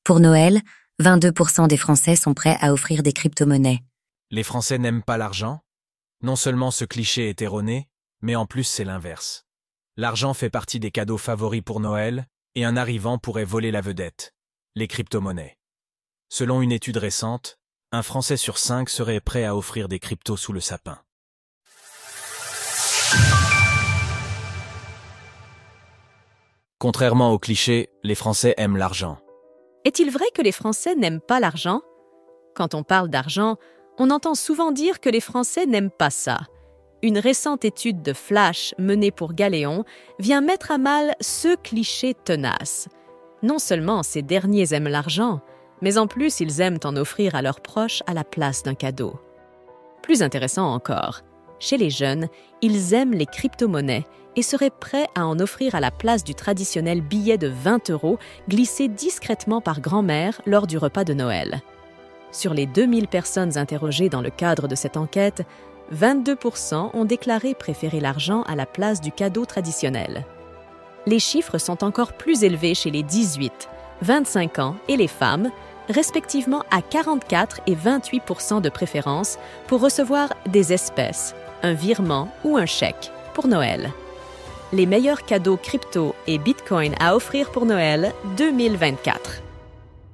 Pour Noël, 22% des Français sont prêts à offrir des crypto-monnaies. Les Français n'aiment pas l'argent? Non seulement ce cliché est erroné, mais en plus c'est l'inverse. L'argent fait partie des cadeaux favoris pour Noël, et un arrivant pourrait voler la vedette, les crypto-monnaies. Selon une étude récente, un Français sur 5 serait prêt à offrir des cryptos sous le sapin. Contrairement au cliché, les Français aiment l'argent. Est-il vrai que les Français n'aiment pas l'argent? Quand on parle d'argent, on entend souvent dire que les Français n'aiment pas ça. Une récente étude de Flash menée pour Galéon vient mettre à mal ce cliché tenace. Non seulement ces derniers aiment l'argent, mais en plus ils aiment en offrir à leurs proches à la place d'un cadeau. Plus intéressant encore, chez les jeunes, ils aiment les crypto-monnaies et seraient prêts à en offrir à la place du traditionnel billet de 20 € glissé discrètement par grand-mère lors du repas de Noël. Sur les 2000 personnes interrogées dans le cadre de cette enquête, 22% ont déclaré préférer l'argent à la place du cadeau traditionnel. Les chiffres sont encore plus élevés chez les 18, 25 ans et les femmes, respectivement à 44 et 28% de préférence pour recevoir des espèces, un virement ou un chèque pour Noël. Les meilleurs cadeaux crypto et Bitcoin à offrir pour Noël 2024.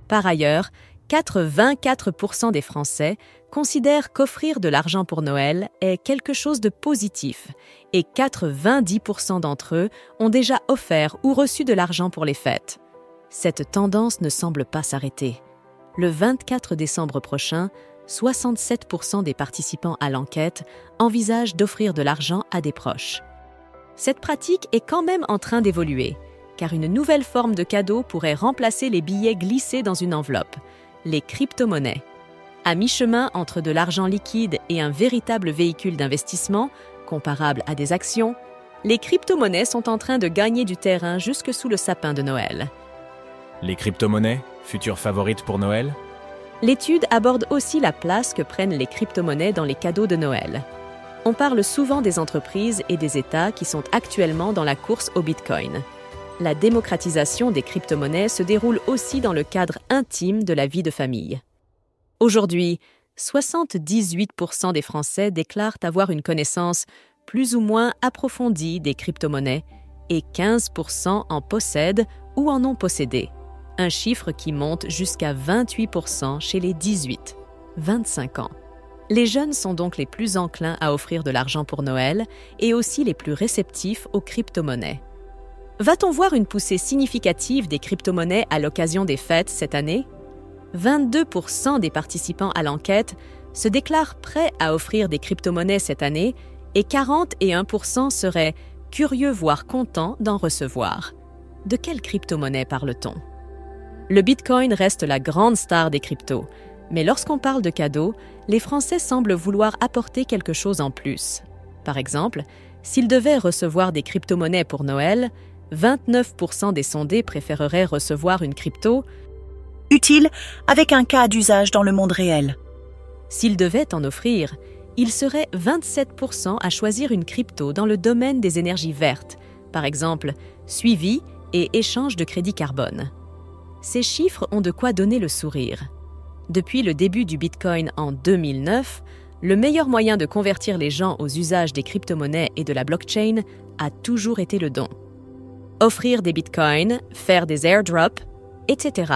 Par ailleurs, 84% des Français considèrent qu'offrir de l'argent pour Noël est quelque chose de positif et 90% d'entre eux ont déjà offert ou reçu de l'argent pour les fêtes. Cette tendance ne semble pas s'arrêter. Le 24 décembre prochain, 67% des participants à l'enquête envisagent d'offrir de l'argent à des proches. Cette pratique est quand même en train d'évoluer, car une nouvelle forme de cadeau pourrait remplacer les billets glissés dans une enveloppe, les crypto-monnaies. À mi-chemin entre de l'argent liquide et un véritable véhicule d'investissement, comparable à des actions, les crypto-monnaies sont en train de gagner du terrain jusque sous le sapin de Noël. Les crypto-monnaies, futures favorites pour Noël? L'étude aborde aussi la place que prennent les crypto-monnaies dans les cadeaux de Noël. On parle souvent des entreprises et des États qui sont actuellement dans la course au Bitcoin. La démocratisation des crypto-monnaies se déroule aussi dans le cadre intime de la vie de famille. Aujourd'hui, 78% des Français déclarent avoir une connaissance plus ou moins approfondie des crypto-monnaies et 15% en possèdent ou en ont possédé, un chiffre qui monte jusqu'à 28% chez les 18-25 ans. Les jeunes sont donc les plus enclins à offrir de l'argent pour Noël et aussi les plus réceptifs aux crypto-monnaies. Va-t-on voir une poussée significative des crypto-monnaies à l'occasion des fêtes cette année? 22% des participants à l'enquête se déclarent prêts à offrir des crypto-monnaies cette année et 41% seraient curieux voire contents d'en recevoir. De quelle crypto-monnaie parle-t-on? Le Bitcoin reste la grande star des cryptos, mais lorsqu'on parle de cadeaux, les Français semblent vouloir apporter quelque chose en plus. Par exemple, s'ils devaient recevoir des crypto-monnaies pour Noël, 29% des sondés préféreraient recevoir une crypto utile avec un cas d'usage dans le monde réel. S'ils devaient en offrir, ils seraient 27% à choisir une crypto dans le domaine des énergies vertes, par exemple suivi et échange de crédits carbone. Ces chiffres ont de quoi donner le sourire. Depuis le début du Bitcoin en 2009, le meilleur moyen de convertir les gens aux usages des crypto-monnaies et de la blockchain a toujours été le don. Offrir des bitcoins, faire des airdrops, etc.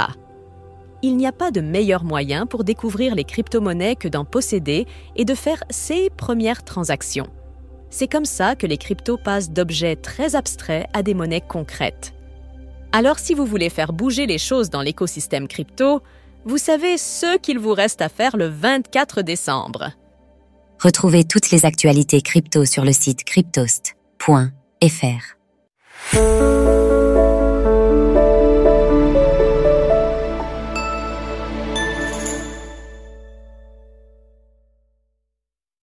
Il n'y a pas de meilleur moyen pour découvrir les crypto-monnaies que d'en posséder et de faire ses premières transactions. C'est comme ça que les cryptos passent d'objets très abstraits à des monnaies concrètes. Alors si vous voulez faire bouger les choses dans l'écosystème crypto, vous savez ce qu'il vous reste à faire le 24 décembre. Retrouvez toutes les actualités crypto sur le site cryptost.fr.